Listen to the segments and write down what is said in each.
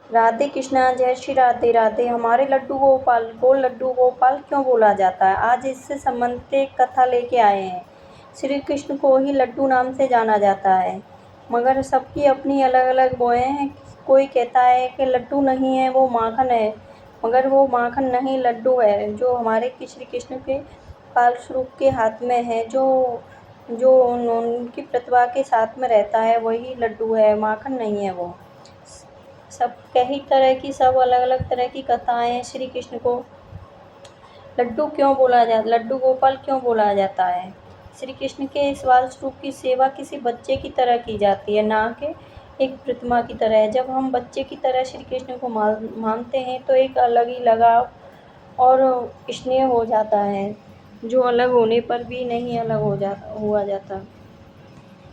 राधे कृष्णा, जय श्री राधे राधे। हमारे लड्डू गोपाल को लड्डू गोपाल क्यों बोला जाता है? आज इससे संबंधित एक कथा लेके आए हैं। श्री कृष्ण को ही लड्डू नाम से जाना जाता है, मगर सबकी अपनी अलग अलग वो हैं। कोई कहता है कि लड्डू नहीं है, वो माखन है, मगर वो माखन नहीं, लड्डू है, जो हमारे श्री कृष्ण के काल स्वरूप के हाथ में है, जो जो उनकी प्रतिभा के साथ में रहता है, वही लड्डू है, माखन नहीं है वो। सब कई तरह की, सब अलग अलग तरह की कथाएं हैं। श्री कृष्ण को लड्डू गोपाल क्यों बोला जाता है? श्री कृष्ण के इस बाल स्वरूप की सेवा किसी बच्चे की तरह की जाती है, ना कि एक प्रतिमा की तरह। जब हम बच्चे की तरह श्री कृष्ण को मानते हैं तो एक अलग ही लगाव और स्नेह हो जाता है, जो अलग होने पर भी नहीं अलग हुआ जाता।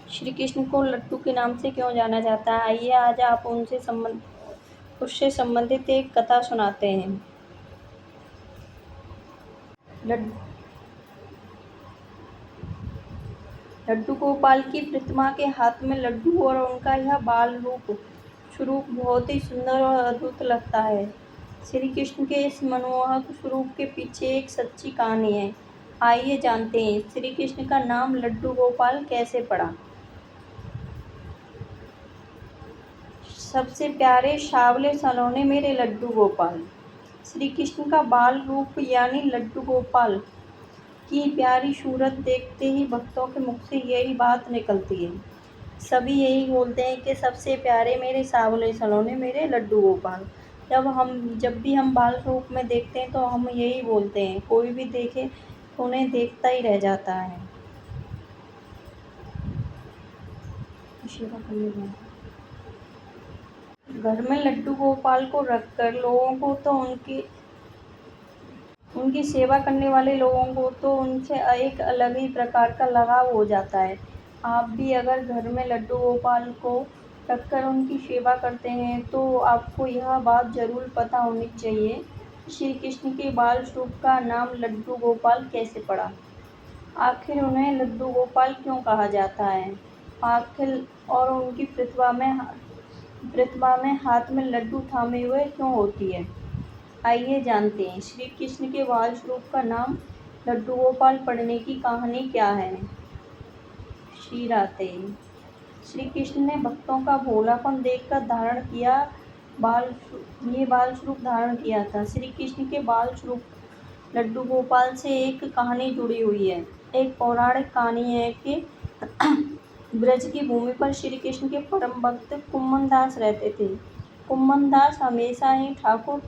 श्री कृष्ण को लड्डू के नाम से क्यों जाना जाता है? आइए आज आप उससे संबंधित एक कथा सुनाते हैं। लड्डू गोपाल की प्रतिमा के हाथ में लड्डू और उनका यह बाल स्वरूप बहुत ही सुंदर और अद्भुत लगता है। श्री कृष्ण के इस मनमोहक स्वरूप के पीछे एक सच्ची कहानी है। आइए जानते हैं श्री कृष्ण का नाम लड्डू गोपाल कैसे पड़ा। सबसे प्यारे सावले सलोने मेरे लड्डू गोपाल। श्री कृष्ण का बाल रूप यानी लड्डू गोपाल की प्यारी सूरत देखते ही भक्तों के मुख से यही बात निकलती है। सभी यही बोलते हैं कि सबसे प्यारे मेरे सावले सलोने मेरे लड्डू गोपाल। जब भी हम बाल रूप में देखते हैं तो हम यही बोलते हैं। कोई भी देखे तो उन्हें देखता ही रह जाता है। घर में लड्डू गोपाल को रखकर लोगों को तो उनकी सेवा करने वाले लोगों को तो उनसे एक अलग ही प्रकार का लगाव हो जाता है। आप भी अगर घर में लड्डू गोपाल को रखकर उनकी सेवा करते हैं तो आपको यह बात ज़रूर पता होनी चाहिए, श्री कृष्ण के बाल स्वरूप का नाम लड्डू गोपाल कैसे पड़ा। आखिर उन्हें लड्डू गोपाल क्यों कहा जाता है? आखिर और उनकी प्रतिभा में हाथ में लड्डू थामे हुए क्यों होती है? आइए जानते हैं श्री कृष्ण के बाल स्वरूप का नाम लड्डू गोपाल पड़ने की कहानी क्या है। श्री राधे। श्री कृष्ण ने भक्तों का भोलापन देखकर बाल स्वरूप धारण किया था। श्री कृष्ण के बाल स्वरूप लड्डू गोपाल से एक कहानी जुड़ी हुई है। एक पौराणिक कहानी है कि ब्रज की भूमि पर श्री कृष्ण के परम भक्त कुम्मन दास रहते थे। कुम्मन दास हमेशा ही ठाकुर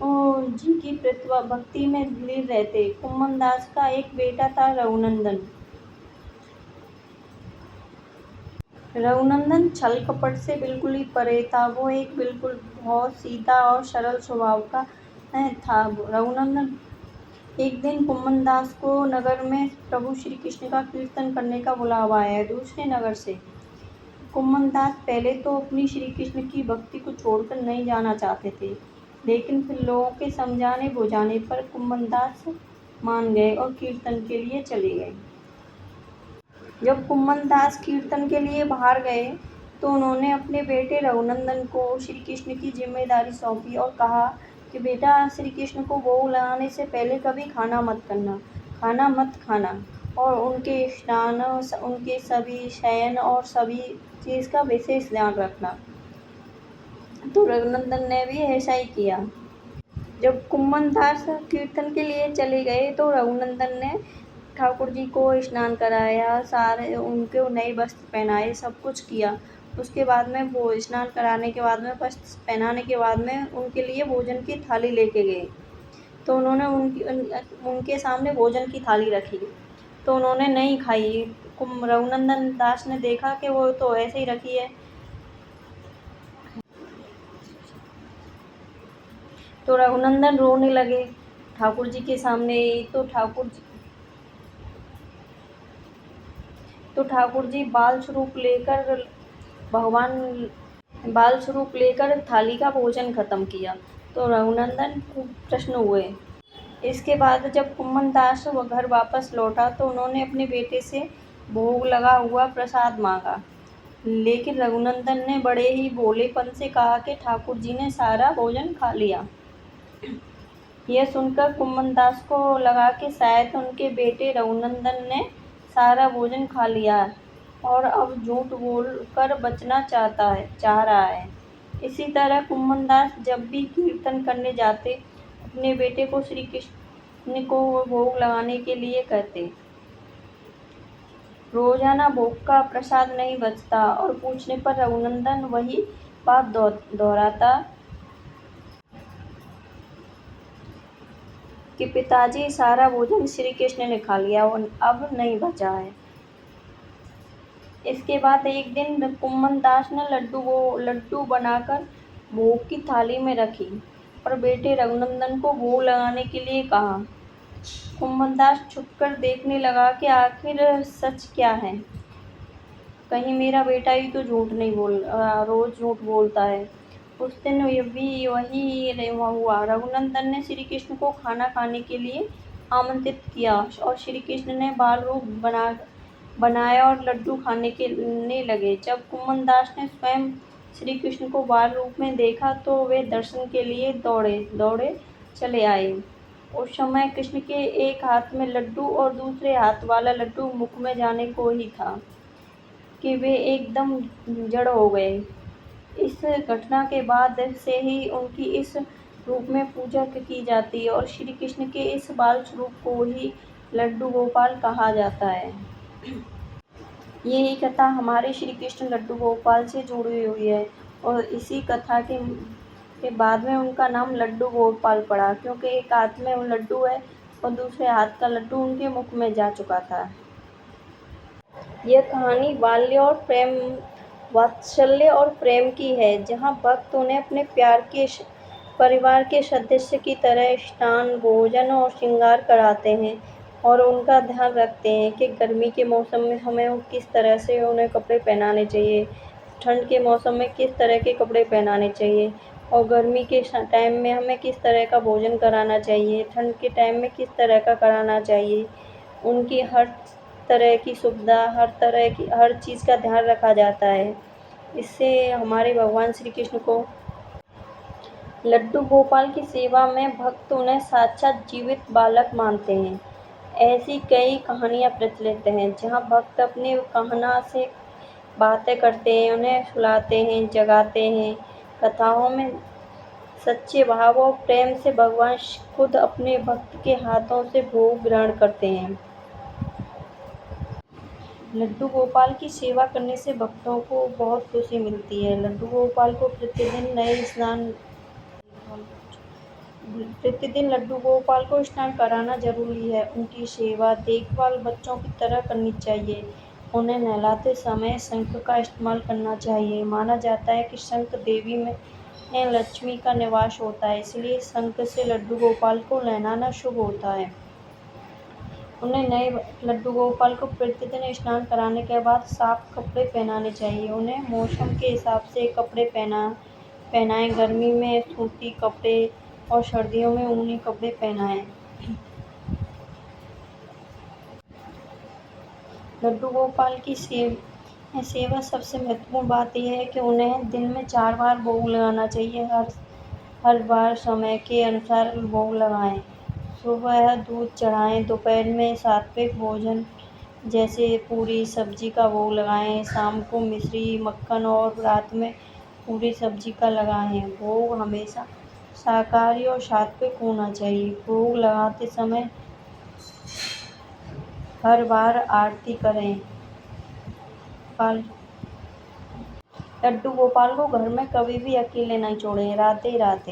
जी की प्रतिभा भक्ति में लीन रहते। कुम्मन दास का एक बेटा था रघुनंदन। रघुनंदन छल कपट से बिल्कुल ही परे था। वो एक बिल्कुल बहुत सीधा और सरल स्वभाव का था। रघुनंदन एक दिन कुम्मन दास को नगर में प्रभु श्री कृष्ण का कीर्तन करने का बुलावा आया दूसरे नगर से। कुम्मन दास पहले तो अपनी श्री कृष्ण की भक्ति को छोड़कर नहीं जाना चाहते थे, लेकिन फिर लोगों के समझाने बुझाने पर कुम्मन दास मान गए और कीर्तन के लिए चले गए। जब कुम्मन दास कीर्तन के लिए बाहर गए तो उन्होंने अपने बेटे रघुनंदन को श्री कृष्ण की जिम्मेदारी सौंपी और कहा कि बेटा, श्री कृष्ण को भोग लगाने से पहले कभी खाना मत खाना और उनके स्नान, उनके सभी शयन और सभी चीज़ का विशेष ध्यान रखना। तो रघुनंदन ने भी ऐसा ही किया। जब कुम्मन दास कीर्तन के लिए चले गए तो रघुनंदन ने ठाकुर जी को स्नान कराया, सारे उनको नए वस्त्र पहनाए, सब कुछ किया। उसके बाद में वो स्नान कराने के बाद में, वस्त्र पहनाने के बाद में उनके लिए भोजन की थाली लेके गए। तो उन्होंने उनके सामने भोजन की थाली रखी तो उन्होंने नहीं खाई। रघुनंदन दास ने देखा कि वो तो ऐसे ही रखी है, तो रघुनंदन रोने लगे ठाकुर जी के सामने। तो ठाकुर जी बाल स्वरूप लेकर थाली का भोजन खत्म किया। तो रघुनंदन खूब प्रसन्न हुए। इसके बाद जब कुम्मन दास घर वापस लौटा तो उन्होंने अपने बेटे से भोग लगा हुआ प्रसाद मांगा। लेकिन रघुनंदन ने बड़े ही भोलेपन से कहा कि ठाकुर जी ने सारा भोजन खा लिया। यह सुनकर कुम्मनदास को लगा कि शायद उनके बेटे रघुनंदन ने सारा भोजन खा लिया और अब झूठ बोलकर बचना चाह रहा है। इसी तरह कुम्मनदास जब भी कीर्तन करने जाते, अपने बेटे को श्री कृष्ण को भोग लगाने के लिए कहते। रोजाना भोग का प्रसाद नहीं बचता और पूछने पर रघुनंदन वही बात दोहराता कि पिताजी, सारा भोजन श्री कृष्ण ने खा लिया और अब नहीं बचा है। इसके बाद एक दिन कुम्मनदास ने लड्डू बनाकर भोग की थाली में रखी और बेटे रघुनंदन को भोग लगाने के लिए कहा। कुम्मनदास छुपकर देखने लगा कि आखिर सच क्या है। कहीं मेरा बेटा ही तो रोज झूठ बोलता है। उस दिन भी वही हुआ। रघुनंदन ने श्री कृष्ण को खाना खाने के लिए आमंत्रित किया और श्री कृष्ण ने बाल रूप बनाया और लड्डू खाने लगे। जब कुम्मनदास ने स्वयं श्री कृष्ण को बाल रूप में देखा तो वे दर्शन के लिए दौड़े चले आए। उस समय कृष्ण के एक हाथ में लड्डू और दूसरे हाथ वाला लड्डू मुख में जाने को ही था कि वे एकदम जड़ हो गए। इस घटना के बाद से ही उनकी इस रूप में पूजा की जाती है और श्री कृष्ण के इस बाल स्वरूप को ही लड्डू गोपाल कहा जाता है। यही कथा हमारे श्री कृष्ण लड्डू गोपाल से जुड़ी हुई है और इसी कथा के बाद में उनका नाम लड्डू गोपाल पड़ा, क्योंकि एक हाथ में वो लड्डू है और दूसरे हाथ का लड्डू उनके मुख में जा चुका था। यह कहानी वात्सल्य और प्रेम की है, जहाँ भक्त उन्हें अपने परिवार के सदस्य की तरह स्नान, भोजन और श्रृंगार कराते हैं और उनका ध्यान रखते हैं कि गर्मी के मौसम में हमें किस तरह से उन्हें कपड़े पहनाने चाहिए, ठंड के मौसम में किस तरह के कपड़े पहनाने चाहिए और गर्मी के टाइम में हमें किस तरह का भोजन कराना चाहिए, ठंड के टाइम में किस तरह का कराना चाहिए। उनकी हर तरह की सुविधा, हर चीज़ का ध्यान रखा जाता है। इससे हमारे भगवान श्री कृष्ण को लड्डू गोपाल की सेवा में भक्त उन्हें साक्षात जीवित बालक मानते हैं। ऐसी कई कहानियाँ प्रचलित हैं, जहाँ भक्त अपने कहना से बातें करते हैं, उन्हें सुलाते हैं, जगाते हैं। कथाओं में सच्चे भाव और प्रेम से भगवान खुद अपने भक्त के हाथों से भोग ग्रहण करते हैं। लड्डू गोपाल की सेवा करने से भक्तों को बहुत खुशी मिलती है। लड्डू गोपाल को प्रतिदिन लड्डू गोपाल को स्नान कराना जरूरी है। उनकी सेवा देखभाल बच्चों की तरह करनी चाहिए। उन्हें नहलाते समय शंख का इस्तेमाल करना चाहिए। माना जाता है कि शंख देवी में लक्ष्मी का निवास होता है, इसलिए शंख से लड्डू गोपाल को नहलाना शुभ होता है। उन्हें नए लड्डू गोपाल को प्रतिदिन स्नान कराने के बाद साफ कपड़े पहनाने चाहिए। उन्हें मौसम के हिसाब से कपड़े पहनाएं। गर्मी में सूती कपड़े और सर्दियों में ऊनी कपड़े पहनाएं। लड्डू गोपाल की सेवा सबसे महत्वपूर्ण बात यह है कि उन्हें दिन में 4 बार भोग लगाना चाहिए। हर बार समय के अनुसार भोग लगाएं। सुबह दूध चढ़ाएं, दोपहर में सात्विक भोजन जैसे पूरी सब्जी का भोग लगाएं, शाम को मिश्री, मक्खन और रात में पूरी सब्जी का लगाएं। भोग हमेशा शाकाहारी और सात्विक होना चाहिए। भोग लगाते समय हर बार आरती करें। लड्डू गोपाल को घर में कभी भी अकेले नहीं छोड़ें। राधे राधे।